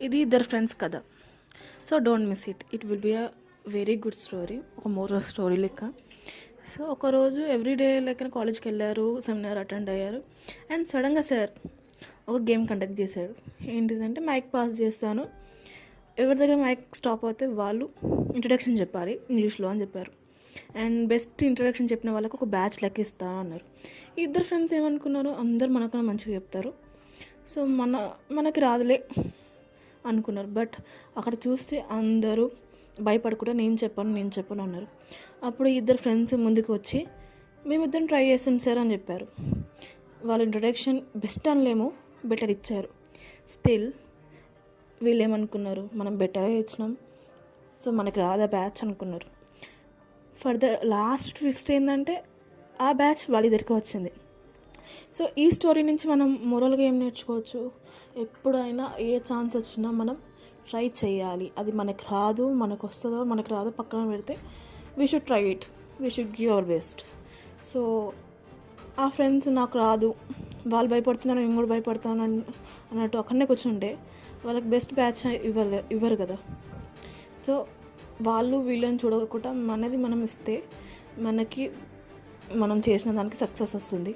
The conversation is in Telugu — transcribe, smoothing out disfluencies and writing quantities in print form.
ఇది ఇద్దరు ఫ్రెండ్స్ కథ. So don't miss it. It will be a very good story, ఒక మోరల్ స్టోరీ లెక్క. సో ఒకరోజు ఎవ్రీడే లెక్కన కాలేజ్కి వెళ్ళారు, సెమినార్ అటెండ్ అయ్యారు. అండ్ సడన్గా సార్ ఒక గేమ్ కండక్ట్ చేశాడు. ఏంటిదంటే మైక్ పాస్ చేస్తాను, ఎవరి దగ్గర మైక్ స్టాప్ అవుతే వాళ్ళు ఇంట్రడక్షన్ చెప్పాలి ఇంగ్లీష్లో అని చెప్పారు. అండ్ బెస్ట్ ఇంట్రడక్షన్ చెప్పిన వాళ్ళకు ఒక బ్యాచ్ లెక్కిస్తా అన్నారు. ఈ ఇద్దరు ఫ్రెండ్స్ ఏమనుకున్నారు, అందరు మనకన్నా మంచిగా చెప్తారు, సో మనకి రాదులే అనుకున్నారు. బట్ అక్కడ చూస్తే అందరూ భయపడకుండా నేను చెప్పను అన్నారు. అప్పుడు ఇద్దరు ఫ్రెండ్స్ ముందుకు వచ్చి మేమిద్దరం ట్రై చేస్తాం సార్ అని చెప్పారు. వాళ్ళ ఇంట్రడక్షన్ బెస్ట్ అనలేమో, బెటర్ ఇచ్చారు. స్టిల్ వీళ్ళు ఏమనుకున్నారు, మనం బెటరే ఇచ్చినాం, సో మనకి రాదా బ్యాచ్ అనుకున్నారు. ఫర్ ద లాస్ట్ ట్విస్ట్ ఏంటంటే ఆ బ్యాచ్ వాళ్ళ దగ్గరికి వచ్చింది. సో ఈ స్టోరీ నుంచి మనం మొరల్గా ఏం నేర్చుకోవచ్చు, ఎప్పుడైనా ఏ ఛాన్స్ వచ్చినా మనం ట్రై చేయాలి. అది మనకు రాదు, మనకు వస్తుందో మనకు రాదో పక్కన పెడితే we should try it, we should give our best. So ఆ ఫ్రెండ్స్ నాకు రాదు, వాళ్ళు భయపడుతున్నారు నేను కూడా భయపడతాను అన్నట్టు అక్కడనే కూర్చుంటే వాళ్ళకి బెస్ట్ బ్యాచ్ ఇవ్వరు కదా. సో వాళ్ళు వీళ్ళని చూడకుండా మనది మనం ఇస్తే మనకి మనం చేసిన దానికి సక్సెస్ వస్తుంది.